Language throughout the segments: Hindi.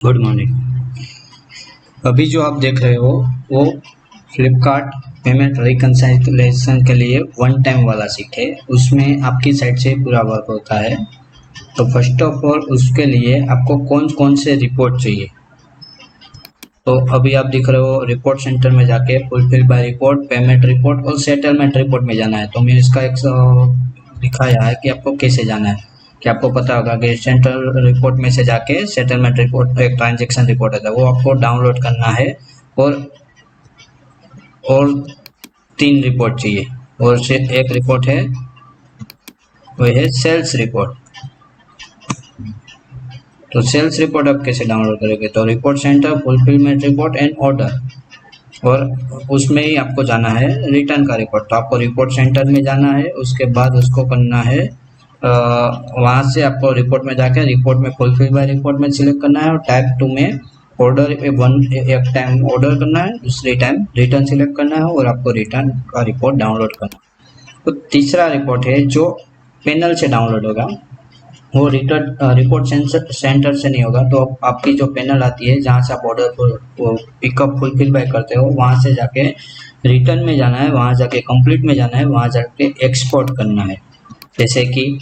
Good morning. अभी जो आप देख रहे हो वो फ्लिपकार्ट पेमेंट रिकंसिलिएशन के लिए वन टाइम वाला सीट है। उसमें आपकी साइड से पूरा वर्क होता है। तो फर्स्ट ऑफ ऑल उसके लिए आपको कौन कौन से रिपोर्ट चाहिए। तो अभी आप दिख रहे हो रिपोर्ट सेंटर में जाके fulfil bye report, payment report और सेटलमेंट रिपोर्ट में जाना है। तो मैं इसका एक दिखाया है कि आपको कैसे जाना है। कि आपको पता होगा कि सेंट्रल रिपोर्ट में से जाके सेटलमेंट रिपोर्ट एक ट्रांजेक्शन रिपोर्ट आता है, वो आपको डाउनलोड करना है। और और 3 रिपोर्ट चाहिए। और से एक रिपोर्ट है, वो है सेल्स रिपोर्ट। तो सेल्स रिपोर्ट आप कैसे डाउनलोड करेंगे, तो report centre, fulfilment report and order, और उसमें ही आपको जाना है रिटर्न का रिपोर्ट। तो आपको रिपोर्ट सेंटर में जाना है, उसके बाद उसको करना है वहाँ से आपको रिपोर्ट में जाकर रिपोर्ट में फुलफिल बाय रिपोर्ट में सिलेक्ट करना है, और टाइप 2 में ऑर्डर एक टाइम ऑर्डर करना है, दूसरे टाइम रिटर्न सिलेक्ट करना है, और आपको रिटर्न का रिपोर्ट डाउनलोड करना है। तो तीसरा रिपोर्ट है जो पैनल से डाउनलोड होगा, वो रिपोर्ट सेंटर से नहीं होगा। तो आपकी जो पैनल आती है जहाँ से आप ऑर्डर पिकअप फुलफिल बाय करते हो, वहाँ से जाके रिटर्न में जाना है, वहाँ जाके कंप्लीट में जाना है, वहाँ जाके एक्सपोर्ट करना है। जैसे कि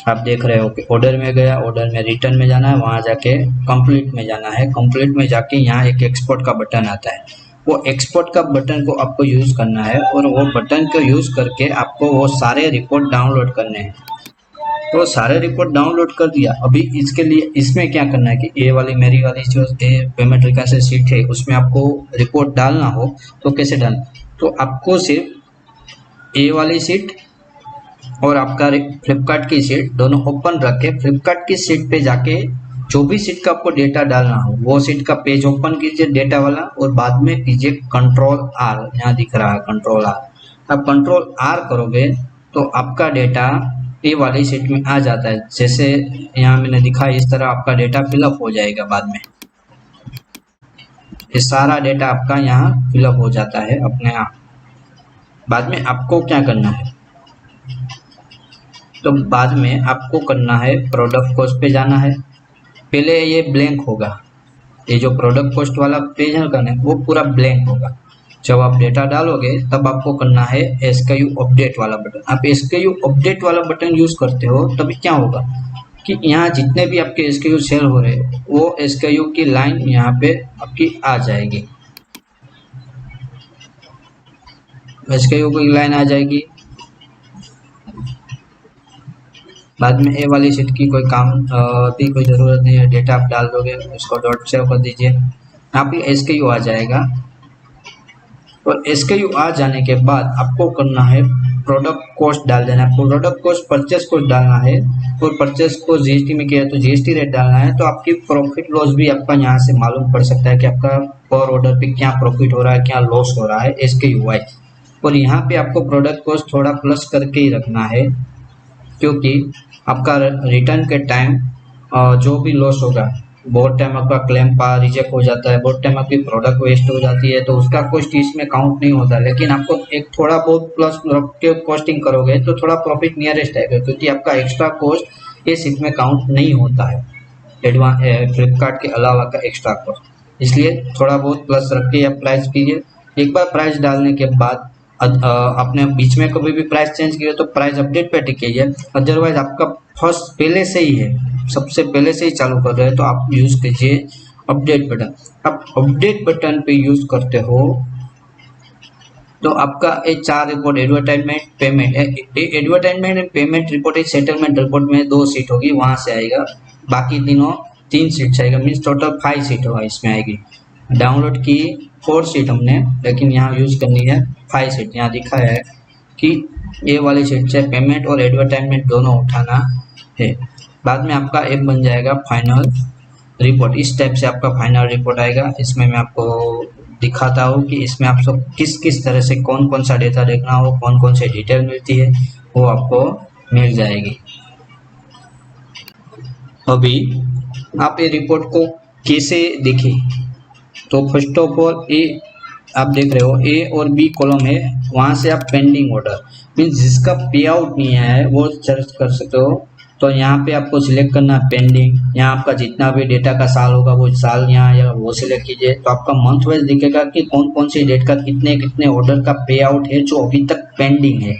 आप देख रहे हो कि ऑर्डर में गया, ऑर्डर में रिटर्न में जाना है, वहाँ जाके कंप्लीट में जाना है, कंप्लीट में जाके यहाँ एक एक्सपोर्ट का बटन आता है। वो एक्सपोर्ट का बटन को आपको यूज़ करना है, और वो बटन को यूज़ करके आपको वो सारे रिपोर्ट डाउनलोड करने हैं। तो सारे रिपोर्ट डाउनलोड कर दिया। अभी इसके लिए इसमें क्या करना है कि ए वाली मेरी वाली जो पेमेंट रिक्वेस्ट सीट है, उसमें आपको रिपोर्ट डालना हो तो कैसे डालना। तो आपको सिर्फ ए वाली सीट और आपका फ्लिपकार्ट की सीट दोनों ओपन रख के फ्लिपकार्ट की सीट पे जाके जो भी सीट का आपको डेटा डालना हो वो सीट का पेज ओपन कीजिए डेटा वाला, और बाद में कीजिए कंट्रोल आर। यहाँ दिख रहा है कंट्रोल आर। अब कंट्रोल आर करोगे तो आपका डेटा ये वाली सीट में आ जाता है। जैसे यहाँ मैंने दिखाया इस तरह आपका डेटा फिलअप हो जाएगा। बाद में ये सारा डेटा आपका यहाँ फिलअप हो जाता है अपने आप। बाद में आपको क्या करना है, तो बाद में आपको करना है प्रोडक्ट कॉस्ट पे जाना है। पहले ये ब्लैंक होगा, ये जो प्रोडक्ट कॉस्ट वाला पेज है ना वो पूरा ब्लैंक होगा। जब आप डेटा डालोगे तब आपको करना है एसकेयू अपडेट वाला बटन। आप एसकेयू अपडेट वाला बटन यूज करते हो तभी क्या होगा कि यहाँ जितने भी आपके एसकेयू सेल हो रहे हैं वो एसकेयू की लाइन यहाँ पे आपकी आ जाएगी। एसकेयू की लाइन आ जाएगी। बाद में ए वाली सीट की कोई काम भी कोई ज़रूरत नहीं है, डेटा आप डाल दोगे, उसको डॉट सेव कर दीजिए, यहाँ पे एसकेयू आ जाएगा। और एसकेयू आ जाने के बाद आपको करना है प्रोडक्ट कॉस्ट डाल देना है। प्रोडक्ट कॉस्ट परचेस कॉस्ट डालना है, और परचेस को जीएसटी में किया तो जीएसटी रेट डालना है। तो आपकी प्रॉफिट लॉस भी आपका यहाँ से मालूम पड़ सकता है कि आपका पर ऑर्डर पे क्या प्रॉफिट हो रहा है, क्या लॉस हो रहा है एसकेयू वाइज। और यहाँ पे आपको प्रोडक्ट कॉस्ट थोड़ा प्लस करके ही रखना है, क्योंकि आपका रिटर्न के टाइम जो भी लॉस होगा, बहुत टाइम आपका क्लेम रिजेक्ट हो जाता है, बहुत टाइम आपकी प्रोडक्ट वेस्ट हो जाती है, तो उसका कॉस्ट इसमें काउंट नहीं होता। लेकिन आपको एक थोड़ा बहुत प्लस रख के कॉस्टिंग करोगे तो थोड़ा प्रॉफिट नियरेस्ट आएगा, क्योंकि आपका एक्स्ट्रा कॉस्ट इस इसमें काउंट नहीं होता है, फ्लिपकार्ट के अलावा का एक्स्ट्रा कॉस्ट। इसलिए थोड़ा बहुत प्लस रख के आप प्राइस कीजिए। एक बार प्राइस डालने के बाद आपने बीच में कभी भी प्राइस चेंज किया तो प्राइस अपडेट पे टिकिए। अदरवाइज आपका फर्स्ट पहले से ही है, सबसे पहले से ही चालू कर रहे हैं, तो आप यूज कीजिए अपडेट बटन। आप अपडेट बटन पे यूज करते हो तो आपका ये 4 report advertisement payment, advertisement and payment report, settlement report में 2 सीट होगी, वहां से आएगा। बाकी तीनों 3 सीट आएगा, मीन्स टोटल 5 सीट होगा इसमें आएगी। डाउनलोड की 4 सीट हमने, लेकिन यहाँ यूज करनी है 5 सीट। यहाँ दिखाया है कि ये वाली सीट से पेमेंट और एडवर्टाइजमेंट दोनों उठाना है। बाद में आपका एक बन जाएगा फाइनल रिपोर्ट। इस टाइप से आपका फाइनल रिपोर्ट आएगा। इसमें मैं आपको दिखाता हूँ कि इसमें आप सब किस किस तरह से कौन कौन सा डेटा देखना हो, कौन कौन से डिटेल मिलती है, वो आपको मिल जाएगी। अभी आप ये रिपोर्ट को कैसे देखें, तो फर्स्ट ऑफ ऑल ए आप देख रहे हो ए और बी कॉलम है, वहां से आप पेंडिंग ऑर्डर मीन्स जिसका पे आउट नहीं आया है वो सर्च कर सकते हो। तो यहाँ पे आपको सिलेक्ट करना है पेंडिंग। यहाँ आपका जितना भी डेटा का साल होगा वो साल यहाँ या वो सिलेक्ट कीजिए। तो आपका मंथ वाइज दिखेगा कि कौन कौन सी डेट का कितने कितने ऑर्डर का पे आउट है जो अभी तक पेंडिंग है।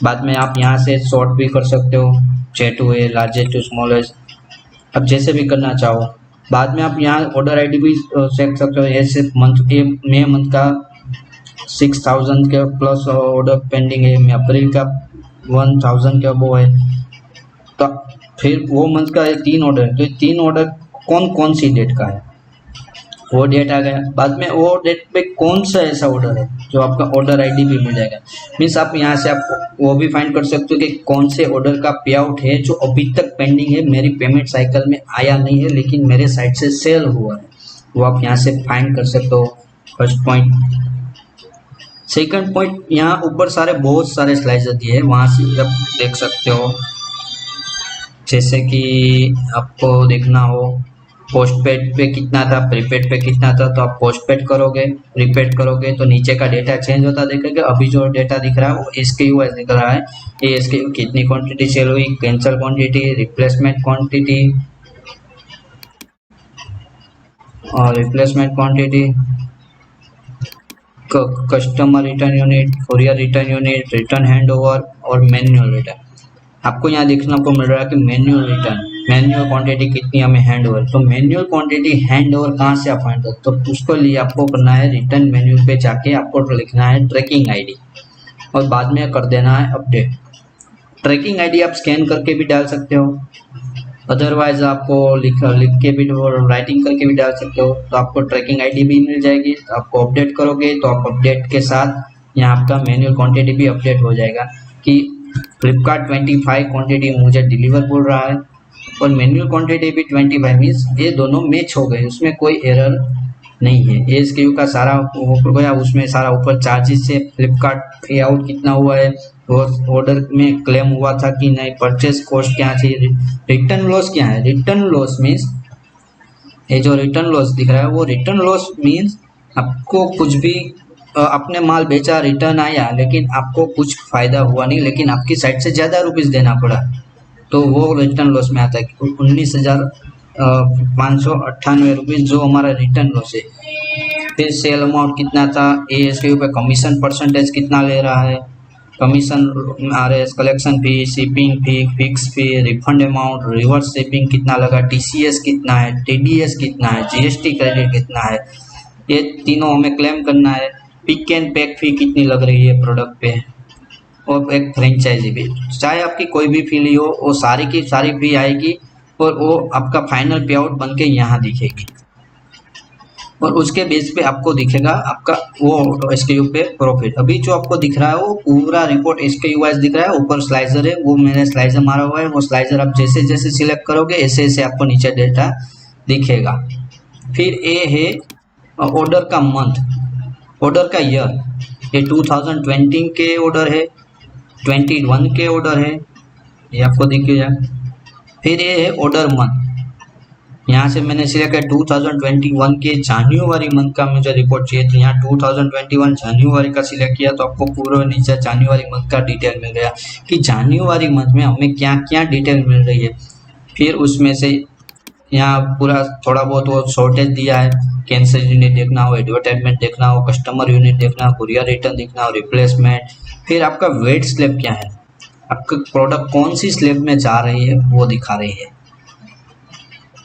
बाद में आप यहाँ से सॉर्ट भी कर सकते हो, चैट हुए लार्जेस्ट टू स्मॉलेस्ट, अब जैसे भी करना चाहो। बाद में आप यहाँ ऑर्डर आईडी भी सेट सकते हो। ऐसे मंथ ए मई मंथ का 6000 के प्लस ऑर्डर पेंडिंग है, मैं अप्रैल का 1000 का वो है। तो फिर वो मंथ का 3 ऑर्डर है, तो 3 ऑर्डर कौन कौन सी डेट का है वो डेट आ गया। बाद में वो डेट पे कौन सा ऐसा ऑर्डर है जो आपका ऑर्डर आईडी भी मिल जाएगा। मीन्स आप यहाँ से आप वो भी फाइंड कर सकते हो कि कौन से ऑर्डर का पे आउट है जो अभी तक पेंडिंग है, मेरी पेमेंट साइकिल में आया नहीं है लेकिन मेरे साइड से सेल हुआ है, वो आप यहाँ से फाइंड कर सकते हो। First point. सेकंड पॉइंट, यहाँ ऊपर सारे बहुत सारे स्लाइडर दिए हैं, वहाँ से आप देख सकते हो। जैसे कि आपको देखना हो पोस्टपेड पे कितना था, प्रीपेड पे कितना था, तो आप पोस्टपेड करोगे, प्रीपेड करोगे तो नीचे का डेटा चेंज होता दिखेगा। अभी जो डेटा दिख रहा है वो SKU वाइज दिख रहा है। ये SKU कितनी क्वांटिटी सेल हुई, कैंसल क्वांटिटी, रिप्लेसमेंट क्वांटिटी और replacement quantity, customer return unit, courier return unit, return handover और मैन्युअल रिटर्न। आपको यहाँ देखने को मिल रहा है कि मैन्युअल रिटर्न, मैन्युअल क्वांटिटी कितनी हमें हैंड ओवर। तो मैन्युअल क्वांटिटी हैंड ओवर कहाँ से आप फाइंड करें, तो उसके लिए आपको करना है रिटर्न मेन्यू पे जाके आपको लिखना है ट्रैकिंग आईडी और बाद में कर देना है अपडेट। ट्रैकिंग आईडी आप स्कैन करके भी डाल सकते हो, अदरवाइज आपको लिख के भी और राइटिंग करके भी डाल सकते हो। तो आपको ट्रैकिंग आईडी भी मिल जाएगी। तो आपको अपडेट करोगे तो आप अपडेट के साथ यहाँ आपका मैन्युअल क्वांटिटी भी अपडेट हो जाएगा कि फ्लिपकार्ट 25 क्वांटिटी मुझे डिलीवर बोल रहा है और मैन्युअल क्वांटिटी भी 25 मीन्स ये दोनों मैच हो गए, उसमें कोई एरर नहीं है। ये SKU का सारा ऊपर गया, उसमें सारा ऊपर चार्जेस से फ्लिपकार्ट पे आउट कितना हुआ है, ऑर्डर में क्लेम हुआ था कि नहीं, परचेस कॉस्ट क्या थी, रिटर्न लॉस क्या है। रिटर्न लॉस मीन्स ये जो रिटर्न लॉस दिख रहा है वो रिटर्न लॉस मीन्स आपको कुछ भी अपने माल बेचा, रिटर्न आया लेकिन आपको कुछ फायदा हुआ नहीं, लेकिन आपकी साइड से ज़्यादा रुपीस देना पड़ा, तो वो रिटर्न लॉस में आता है। 19,598 रुपीज़ जो हमारा रिटर्न लॉस है। फिर सेल अमाउंट कितना था, SKU पे कमीशन परसेंटेज कितना ले रहा है, कमीशन, RS, कलेक्शन फी, शिपिंग फी, फिक्स फी, रिफंड अमाउंट, रिवर्स शिपिंग कितना लगा, TCS कितना है, TDS कितना है, GST क्रेडिट कितना है, ये तीनों हमें क्लेम करना है। पिक एंड पैक फी कितनी लग रही है प्रोडक्ट पे, और एक फ्रेंचाइजी भी, चाहे आपकी कोई भी फी ली हो वो सारी की सारी फी आएगी और वो आपका फाइनल पे आउट बन के यहाँ दिखेगी और उसके बेस पे आपको दिखेगा आपका वो SKU पे प्रॉफिट। अभी जो आपको दिख रहा है वो पूरा रिपोर्ट SKU वाइज दिख रहा है, ऊपर स्लाइजर है, वो मैंने स्लाइजर मारा हुआ है, वो स्लाइजर आप जैसे जैसे सिलेक्ट करोगे ऐसे ऐसे आपको नीचे डेटा दिखेगा। फिर ये है ऑर्डर का मंथ, ऑर्डर का ईयर, ये 2020 के ऑर्डर है, 21 के ऑर्डर है, ये आपको दिखेगा। फिर ये है ऑर्डर मंथ, यहाँ से मैंने सिलेक्ट किया 2021 के जनवरी मंथ का मुझे रिपोर्ट चाहिए, तो यहाँ 2021 जनवरी का सिलेक्ट किया तो आपको पूरा नीचे जनवरी मंथ का डिटेल मिल गया कि जनवरी मंथ में हमें क्या क्या डिटेल मिल रही है। फिर उसमें से यहाँ पूरा थोड़ा बहुत वो शॉर्टेज दिया है, कैंसिल यूनिट देखना हो, एडवर्टाइजमेंट देखना हो, कस्टमर यूनिट देखना हो, कुरियर रिटर्न देखना हो, रिप्लेसमेंट। फिर आपका वेट स्लैब क्या है, आपका प्रोडक्ट कौन सी स्लैब में जा रही है वो दिखा रही है,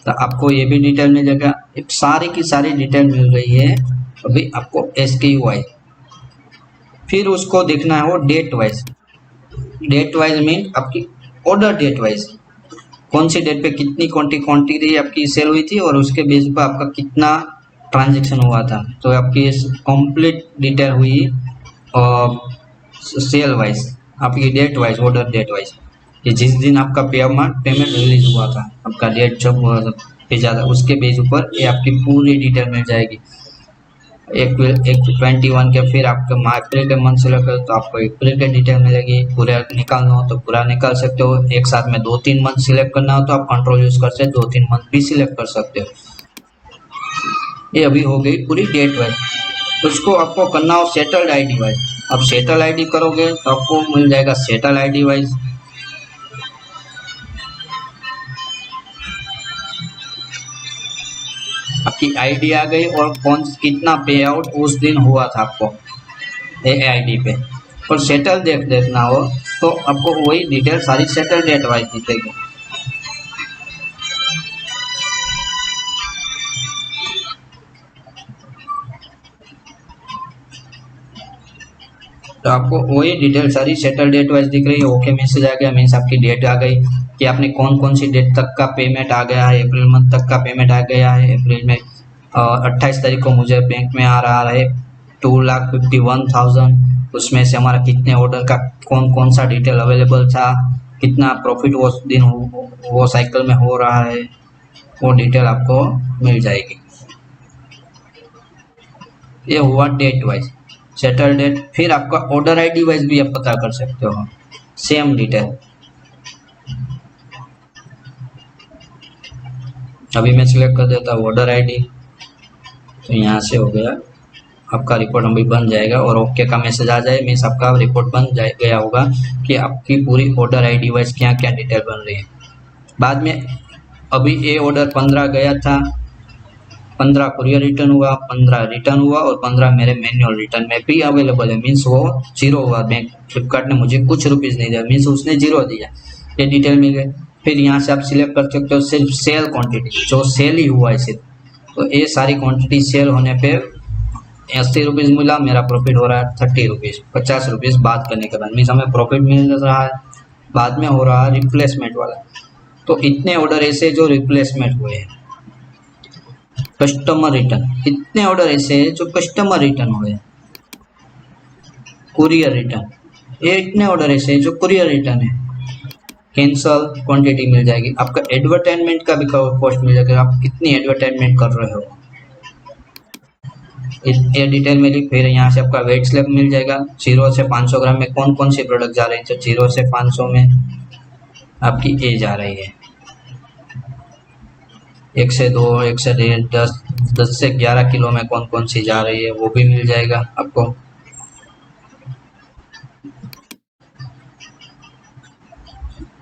तो आपको ये भी डिटेल मिल जाएगा। सारी की सारी डिटेल मिल रही है अभी आपको SKU वाइज। फिर उसको देखना है वो date wise, date wise mean आपकी ऑर्डर डेट वाइज, कौन सी डेट पे कितनी क्वांटिटी आपकी सेल हुई थी और उसके बेस पर आपका कितना ट्रांजैक्शन हुआ था। तो आपकी कंप्लीट डिटेल हुई सेल वाइज, आपकी date wise, order date wise, कि जिस दिन आपका पेमेंट रिलीज हुआ था, आपका डेट जब भेजा था उसके बेस पर ये आपकी पूरी डिटेल मिल जाएगी। एक 21 के फिर आपका अप्रैल के मंथ सेलेक्ट करो तो आपको अप्रैल के डिटेल मिलेगी। पूरा निकालना हो तो पूरा निकाल सकते हो, एक साथ में 2-3 मंथ सिलेक्ट करना हो तो आप कंट्रोल यूज कर सकते 2-3 मंथ भी सिलेक्ट कर सकते हो। ये अभी हो गई पूरी डेट वाइज। उसको आपको करना हो सेटल्ड आईडी वाइज, अब सेटल आईडी करोगे तो आपको मिल जाएगा सेटल आईडी वाइज। आपकी आईडी आ गई और कौन कितना पे आउट उस दिन हुआ था आपको आईडी पे। और सेटल डेट देखना हो तो आपको वही डिटेल सारी सेटल डेट वाइज दिखेगी। तो आपको वही डिटेल सारी सेटल डेट वाइज दिख रही है। ओके मैसेज आ गया, मीन्स आपकी डेट आ गई कि आपने कौन कौन सी डेट तक का पेमेंट आ गया है। अप्रैल मंथ तक का पेमेंट आ गया है। अप्रैल में 28 तारीख को मुझे बैंक में आ रहा है 2,51,000। उसमें से हमारा कितने ऑर्डर का कौन कौन सा डिटेल अवेलेबल था, कितना प्रॉफिट वो दिन वो साइकिल में हो रहा है, वो डिटेल आपको मिल जाएगी। ये हुआ डेट वाइज सेटल डेट। फिर आपका ऑर्डर आईडी वाइज भी आप पता कर सकते हो सेम डिटेल। अभी मैं सिलेक्ट कर देता हूँ ऑर्डर आईडी, तो यहाँ से हो गया आपका रिपोर्ट अभी बन जाएगा और ओके का मैसेज आ जाए, मीन्स आपका रिपोर्ट बन गया होगा कि आपकी पूरी ऑर्डर आईडी वाइज क्या क्या डिटेल बन रही है। बाद में अभी ये ऑर्डर 15 गया था, 15 कुरियर रिटर्न हुआ, 15 रिटर्न हुआ और 15 मेरे मैनुअल रिटर्न में भी अवेलेबल है। मीन्स वो जीरो हुआ, बैंक फ्लिपकार्ट ने मुझे कुछ रुपीज़ नहीं दिया, मीन्स उसने जीरो दिया। ये डिटेल मिल गए। फिर यहाँ से आप सिलेक्ट कर सकते हो सिर्फ सेल क्वांटिटी, जो सेल ही हुआ है सिर्फ, तो ये सारी क्वांटिटी सेल होने पे 80 रुपीज़ मिला, मेरा प्रॉफिट हो रहा है 30 रुपीज़, 50 रुपीज़ बात करने के बाद, मीन्स हमें प्रॉफिट मिल रहा है। बाद में हो रहा है रिप्लेसमेंट वाला, तो इतने ऑर्डर ऐसे जो रिप्लेसमेंट हुए हैं। कस्टमर रिटर्न, इतने ऑर्डर ऐसे हैं जो कस्टमर रिटर्न हुए हैं। कुरियर रिटर्न, ये इतने ऑर्डर ऐसे हैं जो कुरियर रिटर्न है। कैंसल क्वांटिटी मिल जाएगी। आपका एडवर्टाइजमेंट का भी कॉस्ट मिल जाएगा, आप कितनी एडवर्टाइजमेंट कर रहे हो, ये डिटेल मिली। फिर यहाँ से आपका वेट स्लैब मिल जाएगा, 0 से 500 ग्राम में कौन कौन सी प्रोडक्ट जा रही है। तो 0 से 500 में आपकी ए जा रही है, 1 से 2, 1 से 1.5, 10 से 11 किलो में कौन कौन सी जा रही है वो भी मिल जाएगा आपको।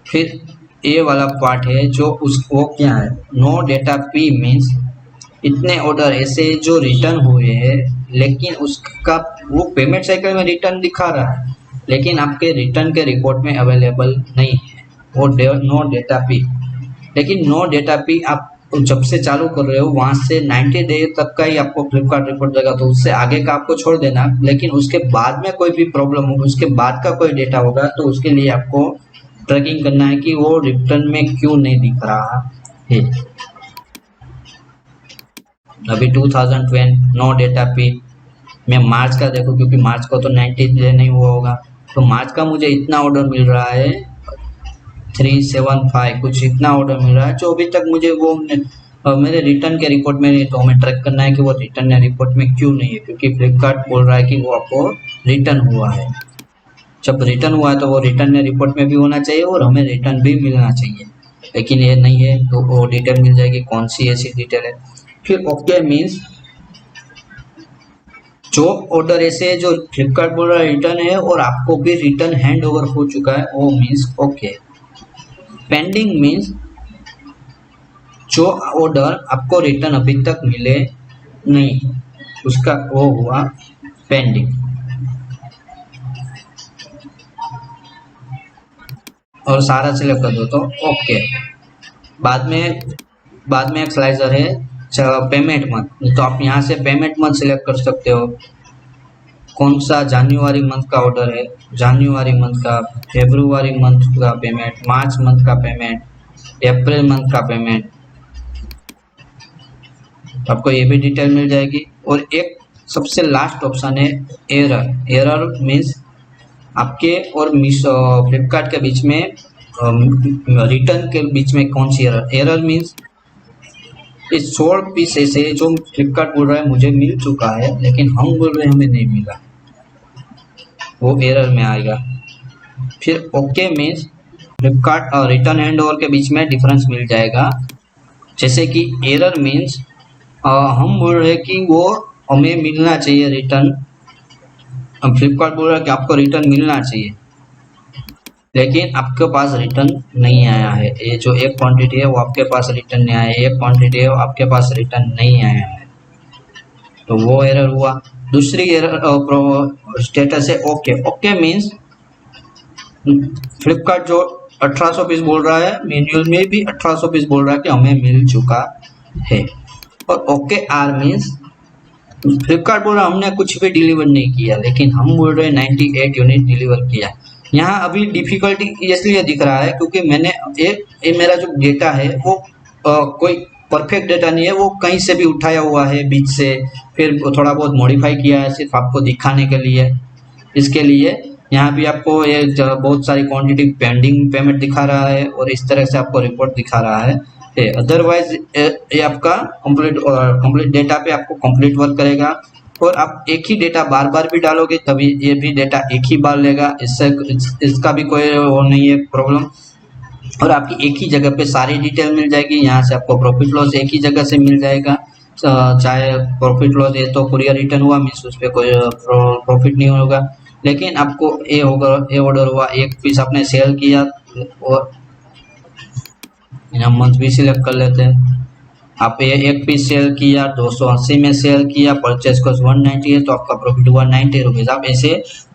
फिर ये वाला पार्ट है जो वो क्या है, नो डेटा पी, मीन्स इतने ऑर्डर ऐसे जो रिटर्न हुए हैं लेकिन उसका वो पेमेंट साइकिल में रिटर्न दिखा रहा है लेकिन आपके रिटर्न के रिपोर्ट में अवेलेबल नहीं है, वो नो डेटा पी। लेकिन नो डेटा पी आप जब से चालू कर रहे हो वहां से 90 डे तक का ही आपको फ्लिपकार्ट रिपोर्ट देगा, तो उससे आगे का आपको छोड़ देना। लेकिन उसके बाद में कोई भी प्रॉब्लम हो, उसके बाद का कोई डेटा होगा तो उसके लिए आपको ट्रैकिंग करना है कि वो रिटर्न में क्यों नहीं दिख रहा है। अभी 2020 नो डेटा पी। मैं मार्च का देखो, क्योंकि मार्च को तो 90 डे नहीं हुआ होगा, तो मार्च का मुझे इतना ऑर्डर मिल रहा है 375 कुछ इतना ऑर्डर मिल रहा है जो अभी तक मुझे वो मेरे रिटर्न के रिपोर्ट में नहीं। तो हमें ट्रैक करना है कि वो रिटर्न या रिपोर्ट में क्यों नहीं है, क्योंकि फ्लिपकार्ट बोल रहा है कि वो आपको रिटर्न हुआ है। जब रिटर्न हुआ है तो वो रिटर्न या रिपोर्ट में भी होना चाहिए और हमें रिटर्न भी मिलना चाहिए, लेकिन ये नहीं है। तो वो डिटेल मिल जाएगी, कौन सी ऐसी डिटेल है। फिर ओके मीन्स जो ऑर्डर ऐसे है जो फ्लिपकार्ट बोल रहा है रिटर्न है और आपको भी रिटर्न हैंड ओवर हो चुका है, वो मीन्स ओके। पेंडिंग मीन्स जो ऑर्डर आपको रिटर्न अभी तक मिले नहीं, उसका वो हुआ पेंडिंग। और सारा सिलेक्ट कर दो तो ओके। बाद में एक स्लाइसर है पेमेंट मंथ, तो आप यहाँ से पेमेंट मंथ सिलेक्ट कर सकते हो। कौन सा जनवरी मंथ का ऑर्डर है, जनवरी मंथ का, फरवरी मंथ का पेमेंट, मार्च मंथ का पेमेंट, अप्रैल मंथ का पेमेंट, आपको ये भी डिटेल मिल जाएगी। और एक सबसे लास्ट ऑप्शन है एरर। एरर मीन्स आपके और फ्लिपकार्ट के बीच में रिटर्न के बीच में कौन सी एरर। एरर मीन्स इस 16 पीस ऐसे जो फ्लिपकार्ट बोल रहा है मुझे मिल चुका है लेकिन हम बोल रहे हैं हमें नहीं मिला, वो एरर में आएगा। फिर ओके मीन्स फ्लिपकार्ट और रिटर्न हैंड ओवर के बीच में डिफरेंस मिल जाएगा। जैसे कि एरर मीन्स हम बोल रहे हैं कि वो हमें मिलना चाहिए रिटर्न, फ्लिपकार्ट बोल रहा है कि आपको रिटर्न मिलना चाहिए, लेकिन आपके पास रिटर्न नहीं आया है। ये जो एक क्वांटिटी है वो आपके पास रिटर्न नहीं आया है, एक क्वांटिटी है वो आपके पास रिटर्न नहीं आया है, तो वो एरर हुआ। दूसरी एरर स्टेटस है ओके। ओके मीन्स फ्लिपकार्ट जो 1800 पीस बोल रहा है, मैन्युअल में भी 1800 पीस बोल रहा है कि हमें मिल चुका है। और ओके आर मीन्स फ्लिपकार्ट बोल रहा है हमने कुछ भी डिलीवर नहीं किया, लेकिन हम बोल रहे हैं 98 यूनिट डिलीवर किया। यहाँ अभी डिफिकल्टी इसलिए दिख रहा है क्योंकि मैंने ये मेरा जो डेटा है वो कोई परफेक्ट डेटा नहीं है, वो कहीं से भी उठाया हुआ है बीच से, फिर थोड़ा बहुत मॉडिफाई किया है सिर्फ आपको दिखाने के लिए। इसके लिए यहाँ भी आपको ये बहुत सारी क्वांटिटी पेंडिंग पेमेंट दिखा रहा है और इस तरह से आपको रिपोर्ट दिखा रहा है। अदरवाइज ये आपका कंप्लीट डेटा पे आपको कंप्लीट वर्क करेगा। और आप एक ही डेटा बार बार भी डालोगे तभी ये भी डेटा एक ही बार लेगा, इससे इसका भी कोई वो नहीं है प्रॉब्लम। और आपकी एक ही जगह पे सारी डिटेल मिल जाएगी, यहाँ से आपको प्रॉफिट लॉस एक ही जगह से मिल जाएगा। चाहे प्रॉफिट लॉस ये तो कुरियर रिटर्न हुआ मीन्स उस पर कोई प्रॉफिट नहीं होगा, लेकिन आपको ये होगा, ये ऑर्डर हुआ, एक पीस आपने सेल किया और हम मंथ भी सिलेक्ट कर लेते हैं। आप ये एक पीस सेल किया 280 में सेल किया, परचेज कॉस्ट 190 है तो आपका प्रॉफिट हुआ 90 रुपीज़। आप ऐसे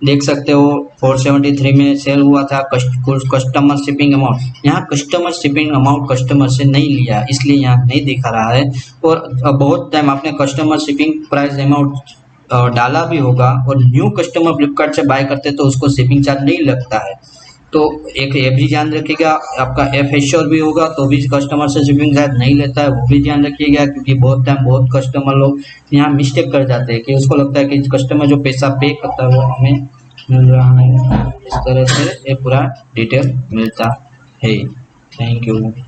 देख सकते हो 473 में सेल हुआ था। कस्टमर शिपिंग अमाउंट, यहाँ कस्टमर शिपिंग अमाउंट कस्टमर से नहीं लिया इसलिए यहाँ नहीं दिखा रहा है। और बहुत टाइम आपने कस्टमर शिपिंग प्राइस अमाउंट डाला भी होगा और न्यू कस्टमर फ्लिपकार्ट से बाय करते तो उसको शिपिंग चार्ज नहीं लगता है। तो एक ये भी ध्यान रखिएगा, आपका एफ एश्योर भी होगा तो भी कस्टमर से शिपिंग चार्ज नहीं लेता है, वो भी ध्यान रखिएगा। क्योंकि बहुत टाइम बहुत कस्टमर लोग यहाँ मिस्टेक कर जाते हैं कि उसको लगता है कि कस्टमर जो पैसा पे करता है वो हमें मिल रहा है। इस तरह से ये पूरा डिटेल मिलता है। Thank you.